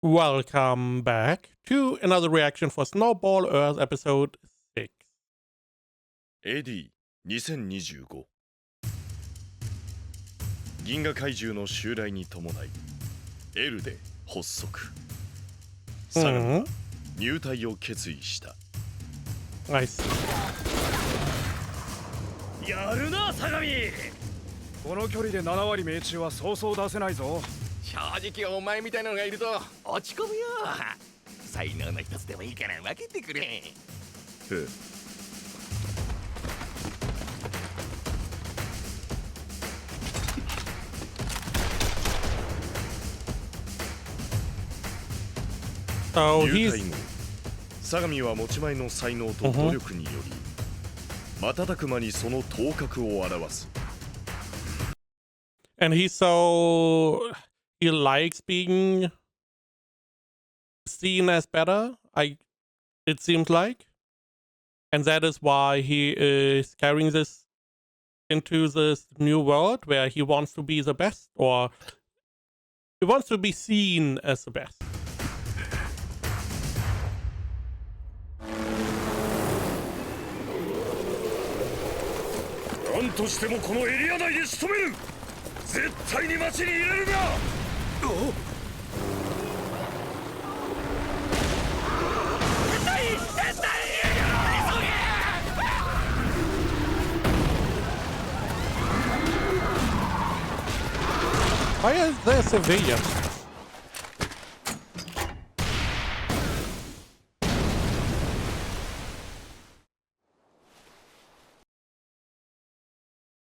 Welcome back to another reaction for Snowball Earth episode 6. AD2025 銀河怪獣の襲来に伴い L で発足。サガミは入隊を決意した。Nice. やるな相模。この距離で7割命中はそうそう出せないぞ。正直お前みたいなのがいると落ち込むよ。才能の一つでもいいから分けてくれ。へえ。入隊後、相模は持ち前の才能と努力により、瞬く間にその頭角を現す。And he likes being seen as better, it seems like. And that is why he is carrying this into this new world where he wants to be the best, or he wants to be seen as the best. 何としてもこのエリア内で仕留める。絶対に町に入れるな。Why is there civilians?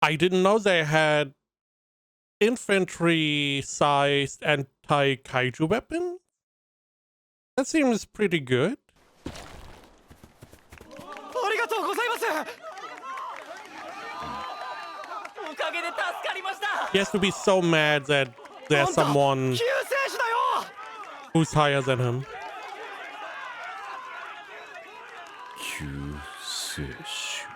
I didn't know they had infantry-sized anti-kaiju weapons. That seems pretty good. He has to be so mad that there's someone who's higher than him. 救世主。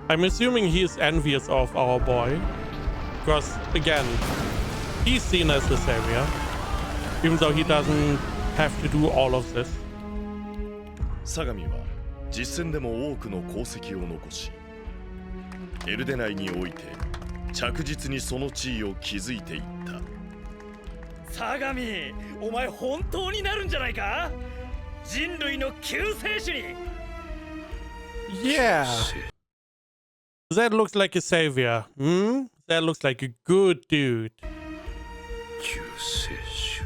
I'm assuming he is envious of our boy, because again, he's seen as the savior, even though he doesn't have to do all of this. 相模は実戦でも多くの功績を残し、エルデ内において着実にその地位を築いていった。相模、お前本当になるんじゃないか？人類の救世主に。Yeah. That looks like a savior. That looks like a good dude. 救世主。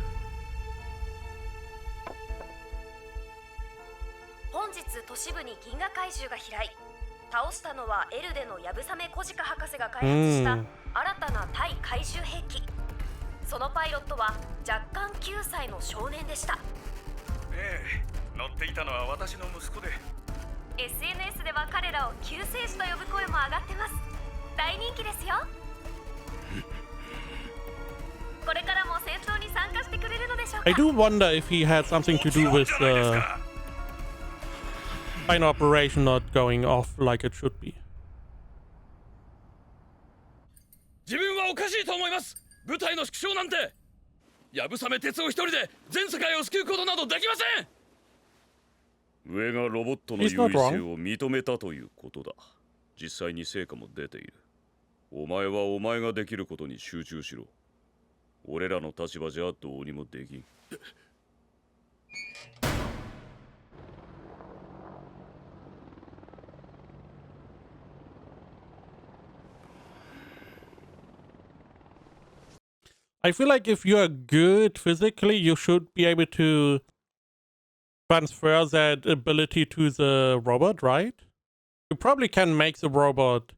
本日都市部に銀河怪獣が飛来。倒したのはエルデのヤブサメコジカ博士が開発した新たな対怪獣兵器。そのパイロットは若干9歳の少年でした。乗っていたのは私の息子で。SNS では彼らを救世主と呼ぶ声も上がってます。大人気ですよ。これからも戦闘に参加してくれるのでしょうか。 I do wonder if he had something to do with the final operation not going off like it should be. 自分はおかしいと思います。部隊の縮小なんて。ヤブサメ鉄を一人で全世界を救うことなどできません。上がロボットの優位性を認めたということだ。実際に成果も出ている。お前はお前ができることに集中しろ。俺らの立場じゃどうにもできん。I feel like if you're good physically, you should be able to transfer that ability to the robot, right? You probably can make the robot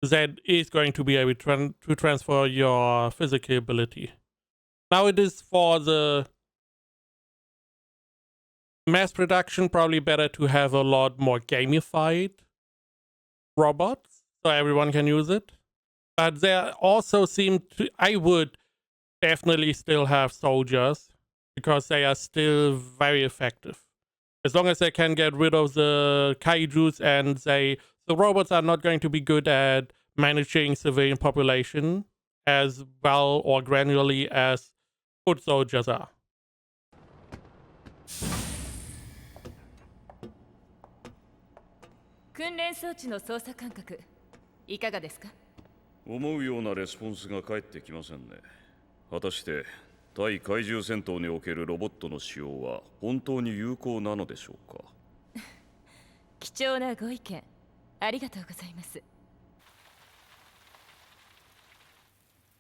that is going to be able to transfer your physical ability. Now it is for the mass production, probably better to have a lot more gamified robots so everyone can use it. But there also seem to, I would definitely still have soldiers because they are still very effective. As long as they can get rid of the kaijus and the robots are not going to be good at managing civilian population as well or granularly as foot soldiers are. 訓練装置の操作感覚いかがですか？思うようなレスポンスが返ってきませんね。果たして対怪獣戦闘におけるロボットの使用は本当に有効なのでしょうか。貴重なご意見ありがとうございます。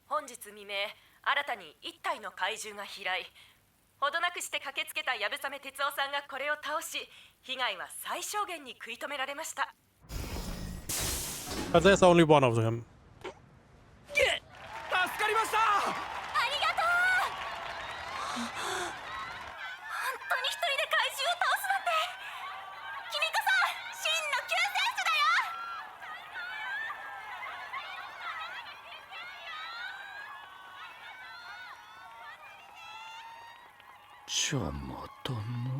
本日未明、新たに1体の怪獣が飛来。ほどなくして駆けつけた流鏑馬哲夫さんがこれを倒し、被害は最小限に食い止められました。But there's only one of them. 助かりました。ありがとう。本当に一人で怪獣を倒すなんて。君こそ真の救世主だよ。邪魔だな。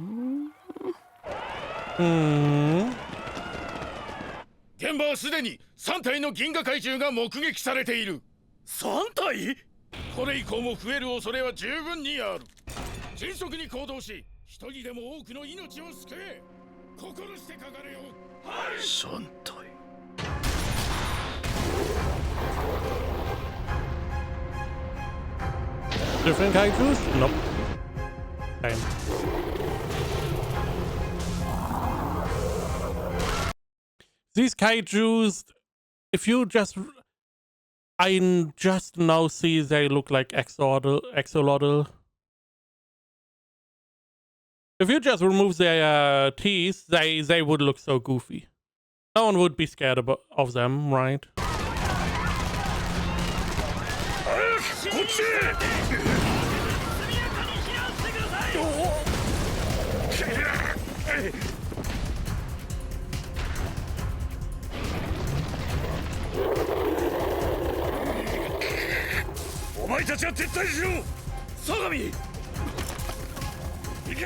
現場はすでに3体の銀河怪獣が目撃されている。3体？これ以降も増える恐れは十分にある。迅速に行動し、一人でも多くの命を救え。心してかかれよ。はい。3体。Different kaijus? Nope. Same. These kaijus, if you just, I just now see they look like axolotl. If you just remove their teeth, they would look so goofy. No one would be scared of them, right? こっちお前たちは撤退しろ。相模行け。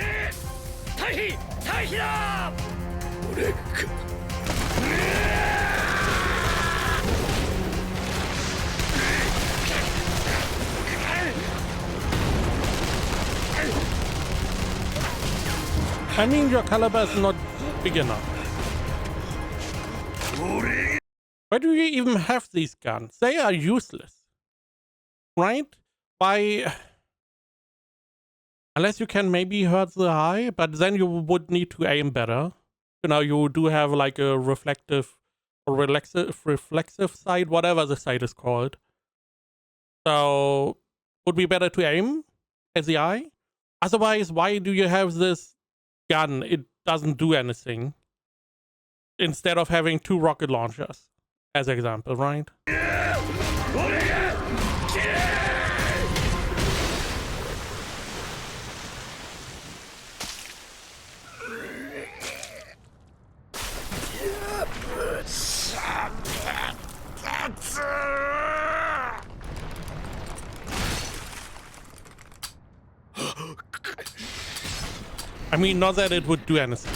退避だ。俺か。I mean, your caliber is not big enough. Why do you even have these guns? They are useless. Right? Why? Unless you can maybe hurt the eye, but then you would need to aim better. You know, you do have like a reflective sight, whatever the sight is called. So, would be better to aim at the eye? Otherwise, why do you have this gun? It doesn't do anything. Instead of having 2 rocket launchers, as example, right? I mean, not that it would do anything.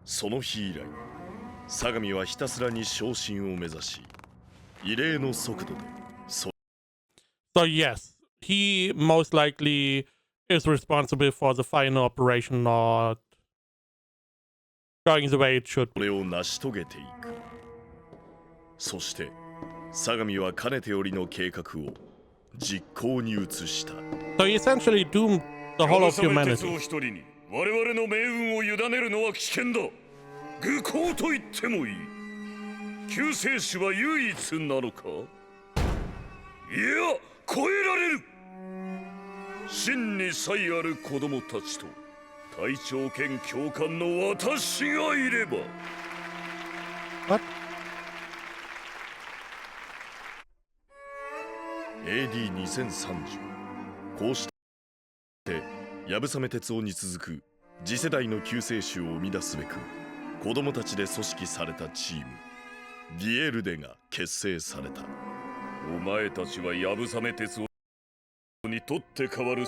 その日以来、相模はひたすらに昇進を目指し、異例の速度で。So yes, he most likely is responsible for the final operation not going the way it should. これを成し遂げていく。そして相模はかねてよりの計画を実行に移した。So he essentially doomed the whole of humanity. 一人に我々の命運を委ねるのは危険だ。愚行と言ってもいい。救世主は唯一なのか？いや、超えられる。真に才ある子供たちと隊長兼教官の私がいれば。What? AD2030。こうしたてやぶさめ鉄夫に続く次世代の救世主を生み出すべく子供たちで組織されたチームディエルデが結成された。お前たちはやぶさめ鉄夫にとって変わる。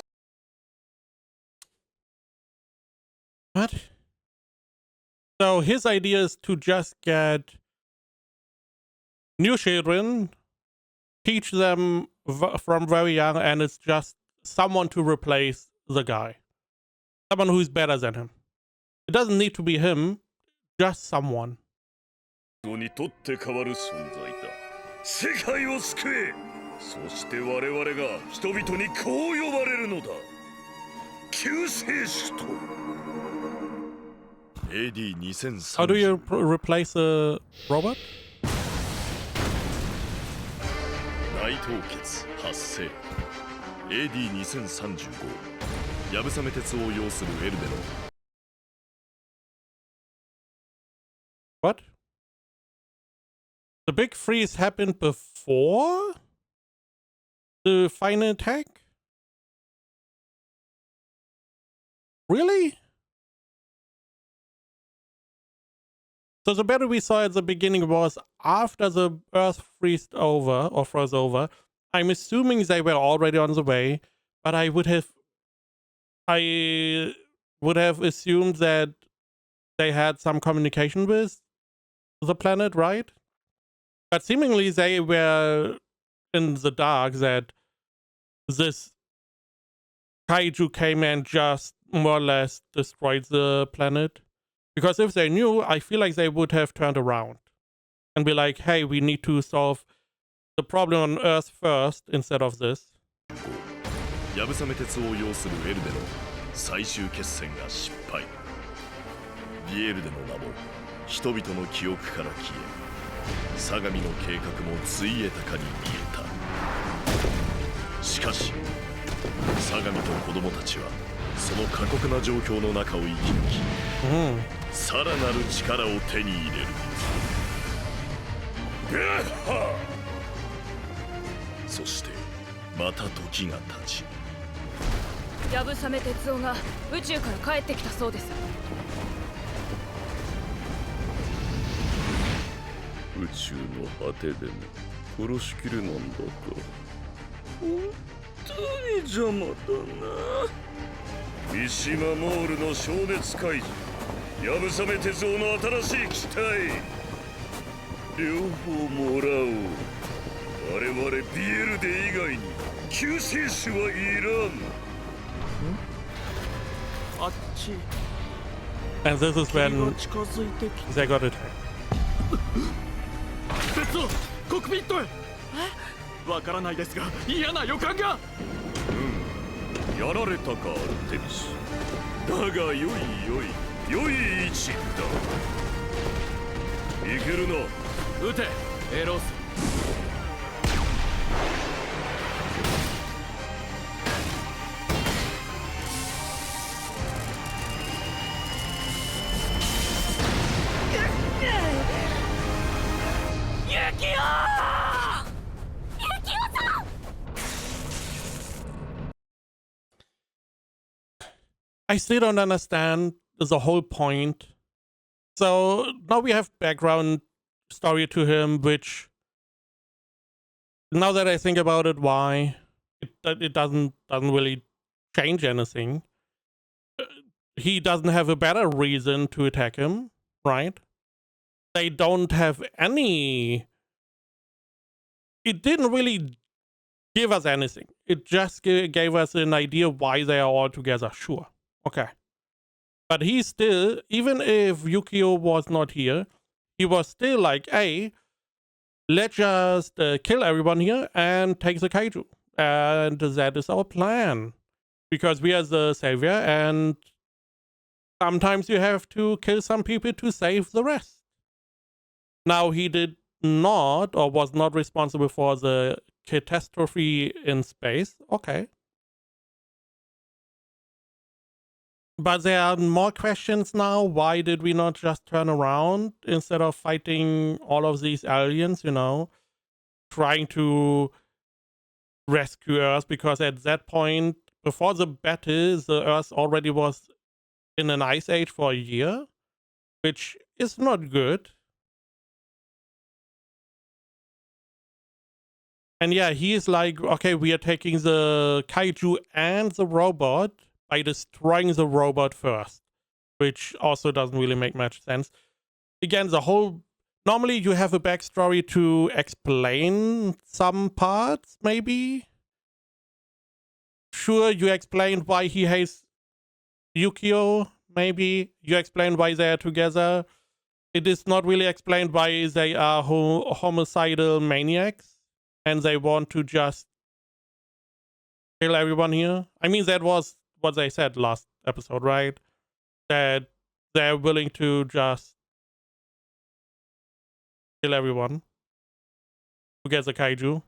What? So his idea is to just get new children, teach them from very young, and it's just someone to replace the guy. Someone who's better than him. It doesn't need to be him, just someone. にとって変わる存在だ。世界を救え。そして我々が人々にこう呼ばれるのだ。救世主と。AD2030。How do you replace a robot? 大凍結発生。AD2035。やぶさめ鉄を要するエルデの。What? The big freeze happened before the final attack? Really? So the battle we saw at the beginning was after the Earth froze over. I'm assuming they were already on the way, but I would have assumed that they had some communication with the planet, right? But seemingly they were in the dark that this kaiju came and just more or less destroyed the planet. Because if they knew, I feel like they would have turned around and be like, hey, we need to solve the problem on Earth first instead of this. やぶさめ鉄を要するエルデの最終決戦が失敗。ディエルデの名も人々の記憶から消え、相模の計画もついえたかに見えた。しかし相模と子供たちはその過酷な状況の中を生き抜き、さらなる力を手に入れる。そしてまた時が経ち、やぶさめ鉄夫が宇宙から帰ってきたそうです。宇宙の果てでも殺しきれなんだか。本当に邪魔だな。三島モールの消熱解除、やぶさめ鉄夫の新しい機体、両方もらおう。我々ビエルデ以外に救世主はいらん。あっち。 And this is when they got attacked. 鉄夫、コックピットへ。わからないですが嫌な予感が。やられたか、アルテミス。だが良い位置だ。いけるな。撃て、エロス。I still don't understand the whole point. So now we have background story to him, which, now that I think about it, why it doesn't really change anything. He doesn't have a better reason to attack him, right? They don't have any. It didn't really give us anything. It just gave us an idea why they are all together. Sure. Okay. But he still, even if Yukio was not here, he was still like, hey, let's just kill everyone here and take the kaiju. And that is our plan. Because we are the savior, and sometimes you have to kill some people to save the rest. Now, he did not, or was not responsible for the catastrophe in space. Okay. But there are more questions now. Why did we not just turn around instead of fighting all of these aliens, you know, trying to rescue Earth? Because at that point, before the battle, the Earth already was in an ice age for a year, which is not good. And yeah, he is like, okay, we are taking the kaiju and the robot by destroying the robot first, which also doesn't really make much sense. Again, the whole... Normally you have a backstory to explain some parts, maybe? Sure, you explained why he hates Yukio, maybe. You explained why they are together. It is not really explained why they are homicidal maniacs and they want to just kill everyone here. I mean, that was what they said last episode, right? That they're willing to just kill everyone who gets a kaiju.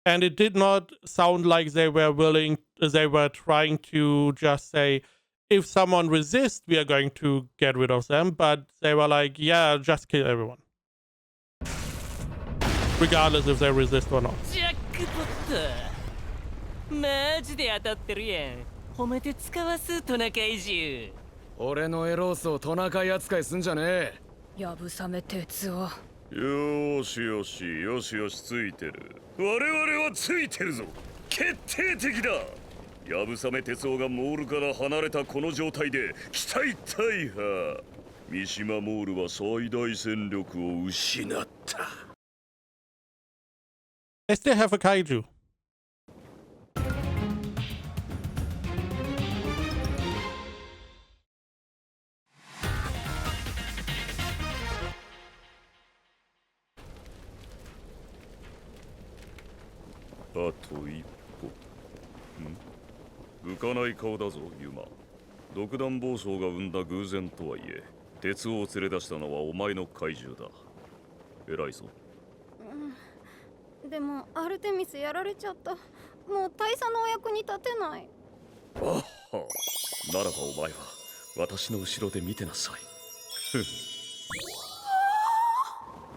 And it did not sound like they were trying to just say, if someone resists, we are going to get rid of them. But they were like, yeah, just kill everyone. Regardless if they resist or not. ジャックポットマジで当たってるやん褒めて使わすトナカイ獣俺のエロースをトナカイ扱いすんじゃねえやぶさめ鉄をよーしよしよしよしついてる我々はついてるぞ決定的だやぶさめ鉄夫がモールから離れたこの状態で機体大破三島モールは最大戦力を失った They still have a kaiju. A と一歩浮かない顔だぞユマ独断暴走が生んだ偶然とはいえ鉄を連れ出したのはお前の怪獣だ偉いぞでもアルテミスやられちゃったもう大佐のお役に立てないあはならばお前は私の後ろで見てなさい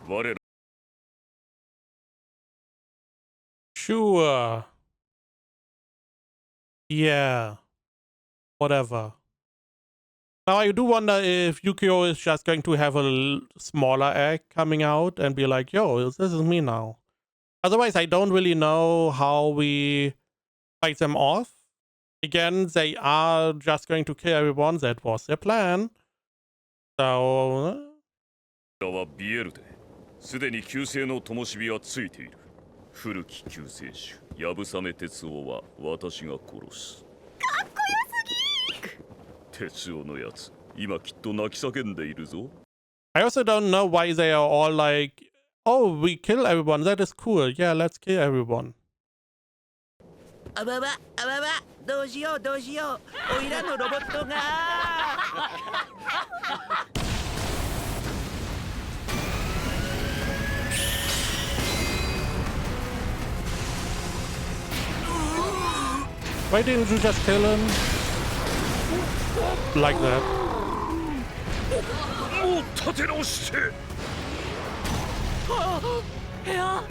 我ら Sure. Yeah. Whatever. Now I do wonder if Yukio is just going to have a smaller egg coming out and be like, yo, this is me now. Otherwise, I don't really know how we fight them off. Again, they are just going to kill everyone. That was their plan. So... はビエルですでに旧姓の灯火はついている古き救世主やぶさめ鉄夫は私が殺すかっこよすぎ鉄夫のやつ今きっと泣き叫んでいるぞ I also don't know why they are all like, oh, we kill everyone, that is cool, yeah, let's kill everyone. あばばあばばどうしようどうしようおいらのロボットが Why didn't you just kill him? Like that. もう立て直していや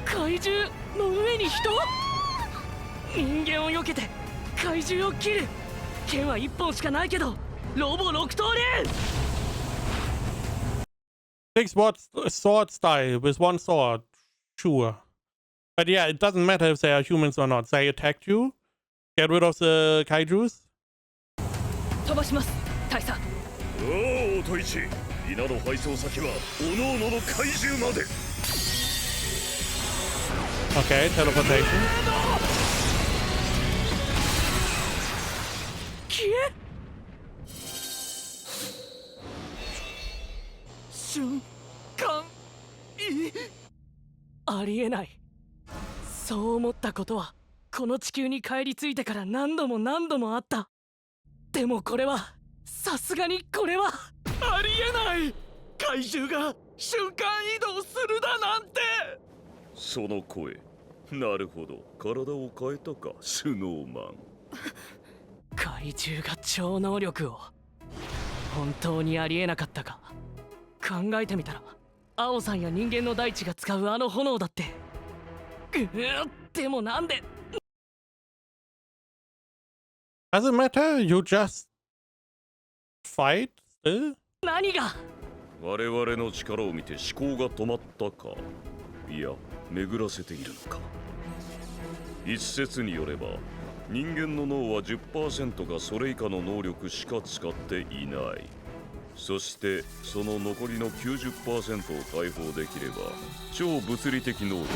怪獣の上に人人間を避けて怪獣を切る剣は一本しかないけどロボ6刀流 Big sword style with one sword, sure. But yeah, it doesn't matter if they are humans or not. They attacked you. Get rid of the kaijus. 飛ばします大佐おおトイチ稲の配送先はおのおのの怪獣まで Okay, teleportation. 消え瞬間ありえないそう思ったことはこの地球に帰り着いてから何度も何度もあったでもこれはさすがにこれはありえない怪獣が瞬間移動するだなんてその声なるほど体を変えたかスノーマン怪獣が超能力を本当にありえなかったか考えてみたら青さんや人間の大地が使うあの炎だってでもなんで Doesn't matter, you just fight still? 何が我々の力を見て思考が止まったか、いや巡らせているのか。一説によれば人間の脳は 10% がそれ以下の能力しか使っていない。そしてその残りの 90% を解放できれば超物理的能力、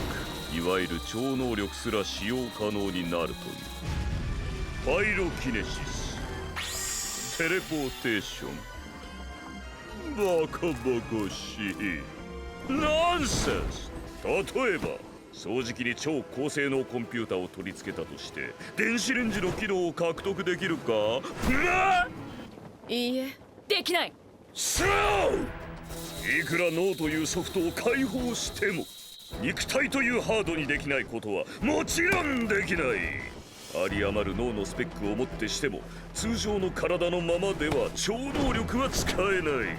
いわゆる超能力すら使用可能になるという。パイロキネシス、テレポーテーション、バカバカしいナンセンス。例えば掃除機に超高性能コンピューターを取り付けたとして電子レンジの機能を獲得できるか。いいえ、できない。そう、いくら脳というソフトを解放しても肉体というハードにできないことはもちろんできない。有り余る脳のスペックをもってしても通常の体のままでは超能力は使えない。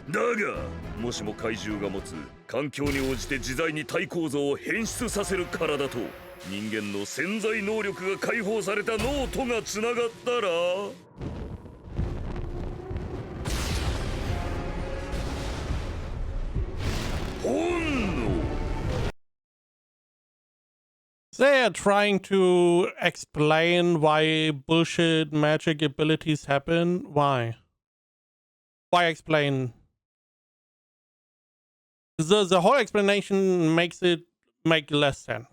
だがもしも怪獣が持つ環境に応じて自在に体構造を変質させる体と人間の潜在能力が解放された脳とがつながったら、本能。 They're trying to explain why bullshit magic abilities happen. Why? Why explain? The whole explanation makes it make less sense.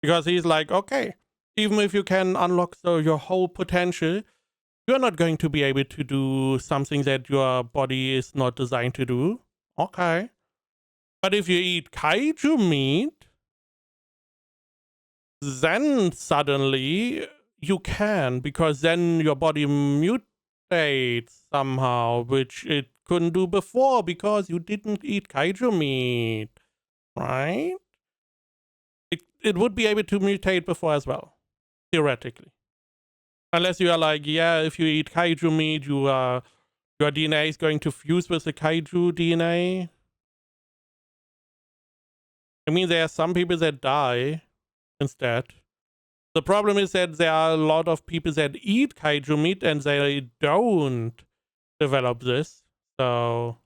Because he's like, okay, even if you can unlock your whole potential, you're not going to be able to do something that your body is not designed to do. Okay. But if you eat kaiju meat, then suddenly you can, because then your body mutates somehow, which it couldn't do before because you didn't eat kaiju meat, right? It would be able to mutate before as well, theoretically. Unless you are like, yeah, if you eat kaiju meat, your DNA is going to fuse with the kaiju DNA. I mean, there are some people that die instead. The problem is that there are a lot of people that eat kaiju meat and they don't develop this. So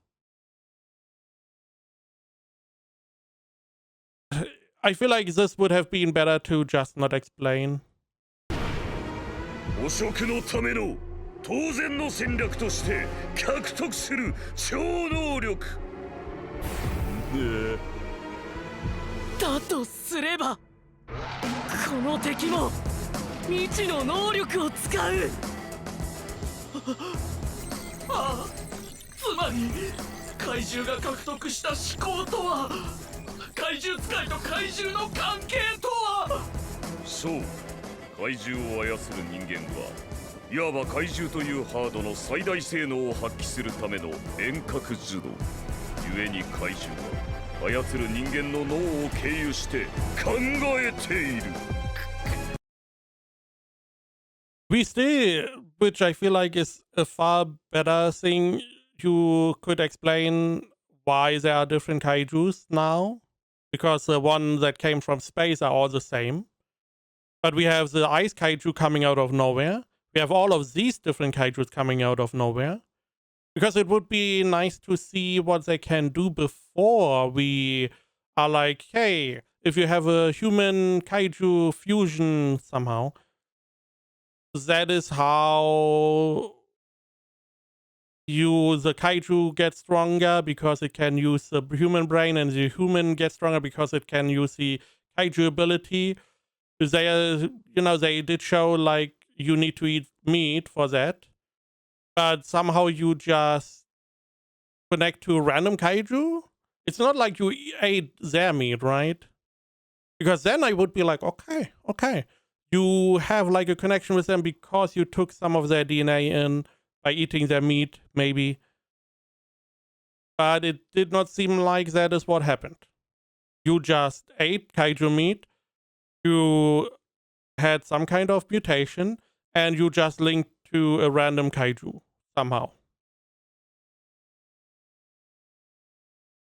I feel like this would have been better to just not explain. 汚職のための当然の戦略として獲得する超能力。だとすればこの敵も未知の能力を使う。ああ、つまり怪獣が獲得した思考とは怪獣使いと怪獣の関係とは。そう、怪獣を操る人間はいわば怪獣というハードの最大性能を発揮するための遠隔頭脳。故に怪獣は操る人間の脳を経由して考えている。We still, which I feel like is a far better thing, you could explain why there are different kaijus now. Because the one that came from space are all the same. But we have the ice kaiju coming out of nowhere. We have all of these different kaijus coming out of nowhere. Because it would be nice to see what they can do before we are like, hey, if you have a human kaiju fusion somehow, that is how the kaiju gets stronger because it can use the human brain, and the human gets stronger because it can use the kaiju ability. They did show like you need to eat meat for that. But somehow you just connect to random kaiju. It's not like you ate their meat, right? Because then I would be like, okay. You have like a connection with them because you took some of their DNA in by eating their meat, maybe. But it did not seem like that is what happened. You just ate kaiju meat, you had some kind of mutation, and you just linked to a random kaiju somehow.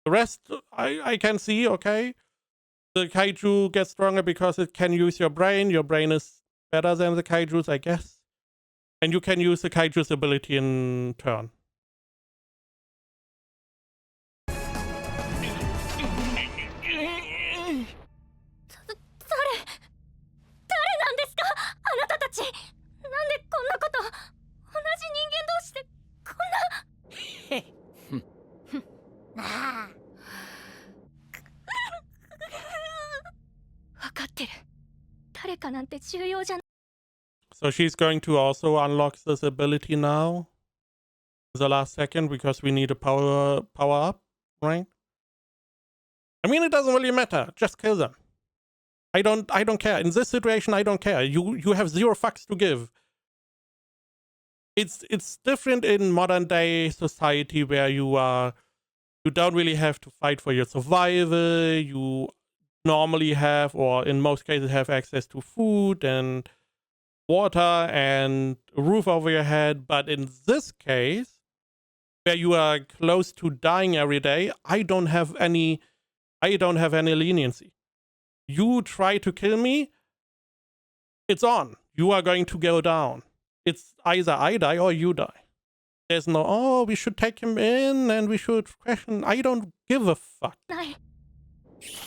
The rest, I can see, okay. The kaiju gets stronger because it can use your brain. Your brain is better than the kaijus, I guess. And you can use the Kaiju's ability in turn. なんですかあなたたち。なんでこんなこと。同じ人間同士でこんな。ああ。分かってる。誰かなんて重要じゃない。 So she's going to also unlock this ability now. The last second because we need a power up, right? I mean, it doesn't really matter. Just kill them. I don't care. In this situation, I don't care. You have zero fucks to give. It's different in modern day society where you don't really have to fight for your survival. You normally have, or in most cases have, access to food and water and a roof over your head. But in this case, where you are close to dying every day, I don't have any leniency. You try to kill me, it's on. You are going to go down. It's either I die or you die. There's no, oh, we should take him in and we should question. I don't give a fuck.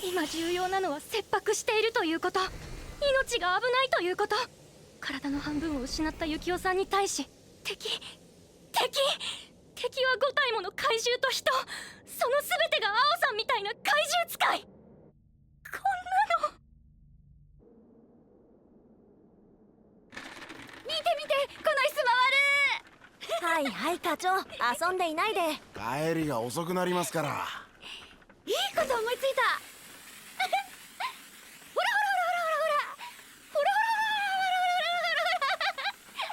今重要なのは切迫しているということ。命が危ないということ。体の半分を失ったユキオさんに対し、敵は5体もの怪獣と人。その全てがアオさんみたいな怪獣使い。こんなの。見て見て、この椅子回る。はいはい課長、遊んでいないで。帰りが遅くなりますから。いいこと思いつい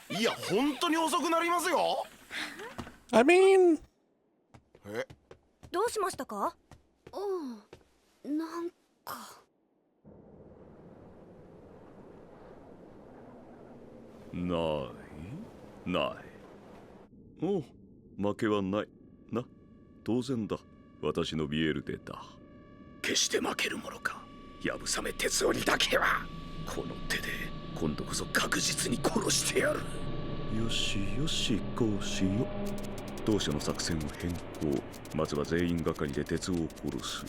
た。いや、本当に遅くなりますよ。I mean... どうしましたか？なんか。ないおう、負けはないな。当然だ。私のビエルデだ。決して負けるものか。やぶさめ鉄夫にだけはこの手で今度こそ確実に殺してやる。よしよし、こうしよう。当初の作戦を変更。まずは全員がかりで鉄を殺す。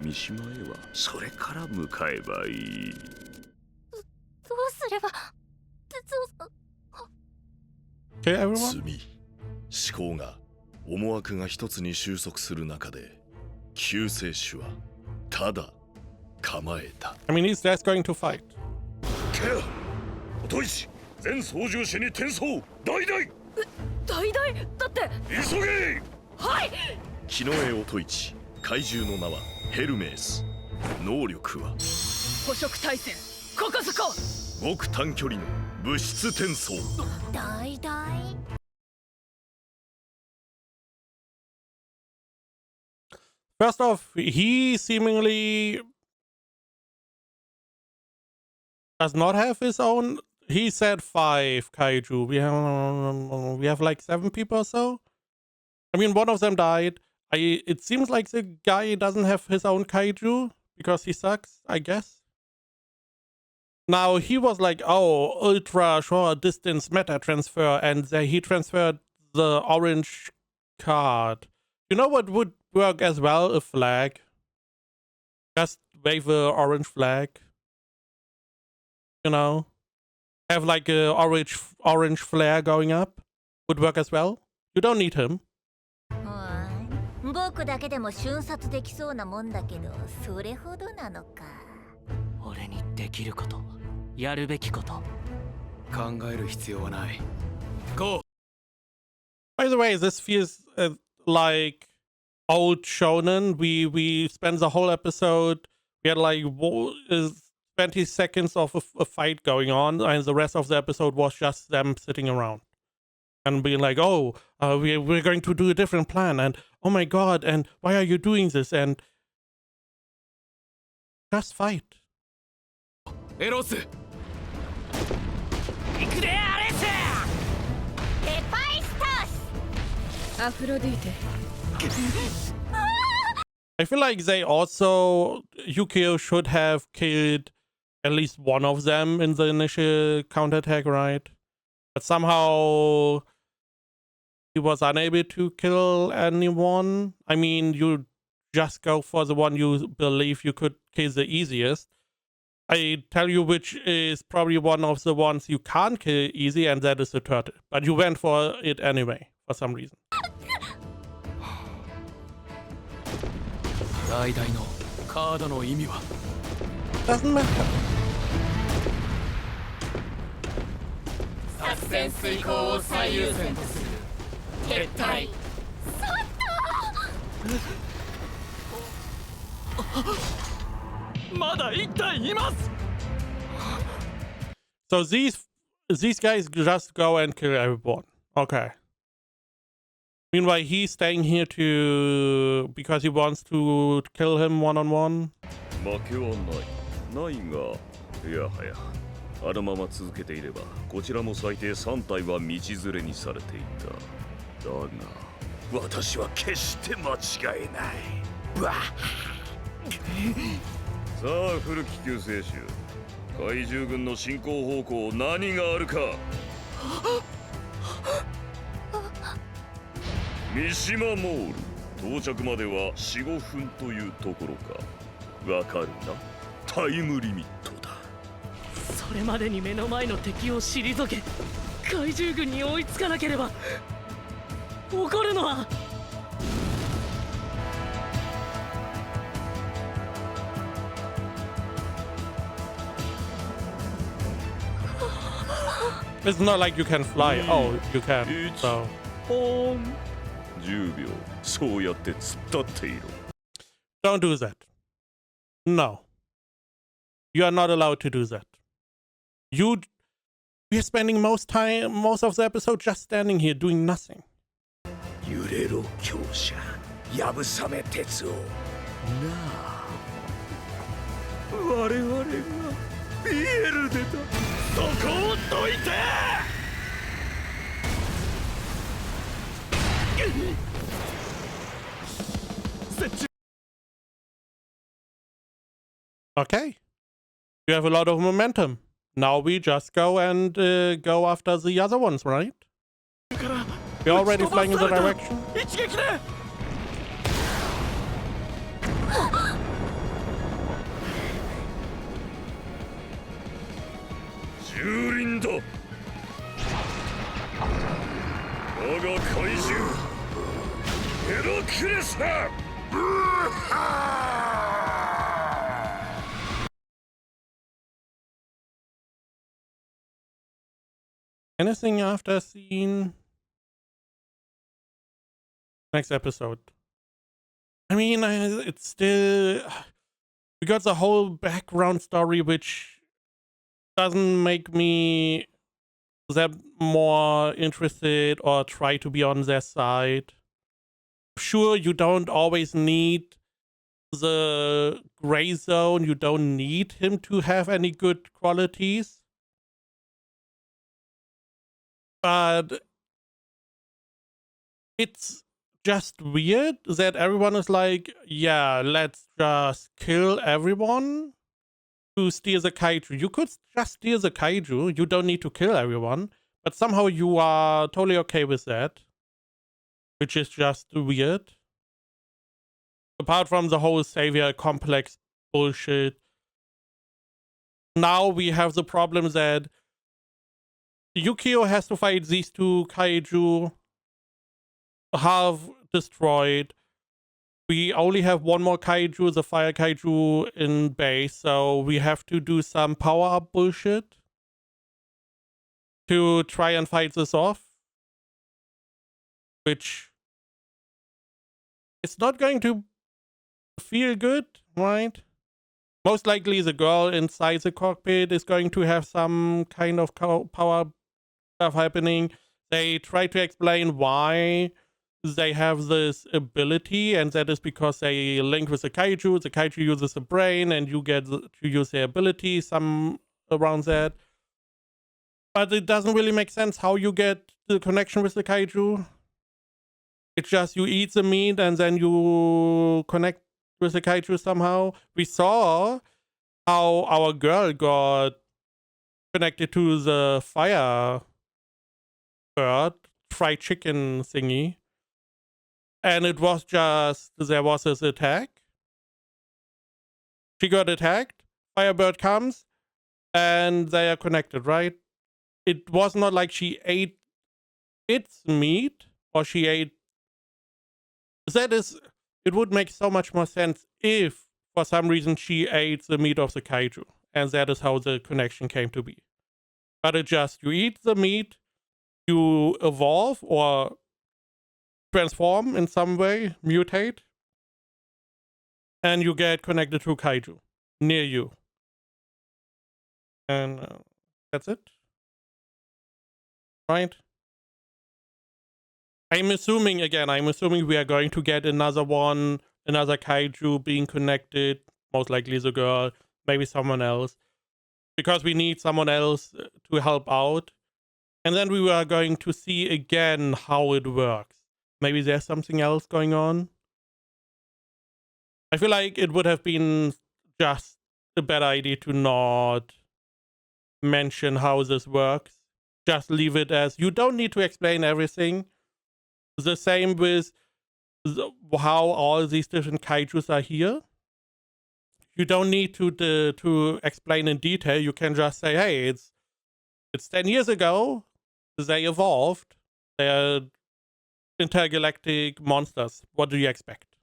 三島へはそれから向かえばいい。どうすれば鉄夫さん。Okay, everyone? 罪、思考が思惑が一つに収束する中で救世主はただ構えた。 I mean, he's just going to fight. ケア、音石、全操縦士に転送。大々。大々だって。急げ。はい。木の絵音一、怪獣の名はヘルメース。能力は捕食対戦、ここそこ。極短距離の物質転送。大々。First off, he seemingly does not have his own. He said 5 kaiju. We have like 7 people or so. I mean, one of them died. It seems like the guy doesn't have his own kaiju because he sucks, I guess. Now he was like, oh, ultra short distance meta transfer, and he transferred the orange card. You know what would work as well? A flag. Just wave a orange flag. You know, have like a orange flare going up. Would work as well. You don't need him. 僕だけでも瞬殺できそうなもんだけど、それほどなのか。俺にできること、やるべきこと。考える必要はない。Go. By the way, this feels like old shonen. We spent the whole episode. We had like 20 seconds of a fight going on, and the rest of the episode was just them sitting around and being like, "Oh, we're going to do a different plan," and "Oh my god," and "Why are you doing this?" and just fight. エロス。行くでアレス。ヘパイスタス。アフロディーテ。I feel like they also, Yukio should have killed at least one of them in the initial counterattack, right? But somehow he was unable to kill anyone. I mean, you just go for the one you believe you could kill the easiest. I tell you which is probably one of the ones you can't kill easy, and that is the turtle. But you went for it anyway, for some reason. Doesn't matter. 作戦遂行を最優先とする撤退まだ1体います So these guys just go and kill everyone. Okay. Meanwhile, he's staying here because he wants to kill him one-on-one. 負けはないがいやはやあのまま続けていればこちらも最低3体は道連れにされていた。だが私は決して間違えない。さあ古き救世主、怪獣軍の進行方向何があるか。三島モール到着までは 4,5 分というところか。わかるな。タイムリミットだ。それまでに目の前の敵を退け怪獣軍に追いつかなければ起こるのは It's not like you can fly. Oh, you can. So. 10秒そうやって突っ立っていろ。 Don't do that. No. You are not allowed to do that. We're spending most of the episode just standing here doing nothing. 揺れろ強者やぶさめ鉄をなあ我々がピエールでだそこをどいて Okay. You have a lot of momentum. Now we just go and go after the other ones, right? We're already flying in the direction. 蹂躙だ。我が怪獣ヘラクレスだ。Anything after scene? Next episode. I mean, it's still... We got the whole background story, which doesn't make me that more interested or try to be on their side. Sure, you don't always need the gray zone. You don't need him to have any good qualities. But it's just weird that everyone is like, yeah, let's just kill everyone to steal the kaiju. You could just steal the kaiju. You don't need to kill everyone. But somehow you are totally okay with that. Which is just weird. Apart from the whole savior complex bullshit. Now we have the problem that Yukio has to fight these two kaiju, half destroyed. We only have one more kaiju, the fire kaiju in base, so we have to do some power-up bullshit to try and fight this off. Which it's not going to feel good, right? Most likely the girl inside the cockpit is going to have some kind of power stuff happening. They try to explain why they have this ability, and that is because they link with the kaiju uses a brain, and you get to use their ability, some around that. But it doesn't really make sense how you get the connection with the kaiju. It's just you eat the meat and then you connect with the kaiju somehow. We saw how our girl got connected to the fire bird, fried chicken thingy. And it was just, there was this attack. She got attacked, Firebird comes, and they are connected, right? It was not like she ate its meat, or she ate... That is, it would make so much more sense if, for some reason, she ate the meat of the kaiju. And that is how the connection came to be. But it just, you eat the meat, you evolve or transform in some way, mutate, and you get connected to kaiju near you. And that's it. Right? I'm assuming we are going to get another one, another kaiju being connected, most likely the girl, maybe someone else, because we need someone else to help out. And then we are going to see again how it works. Maybe there's something else going on. I feel like it would have been just a better idea to not mention how this works. Just leave it as, you don't need to explain everything. The same with how all these different kaijus are here. You don't need to explain in detail. You can just say, hey, it's 10 years ago. They evolved. They're intergalactic monsters. What do you expect?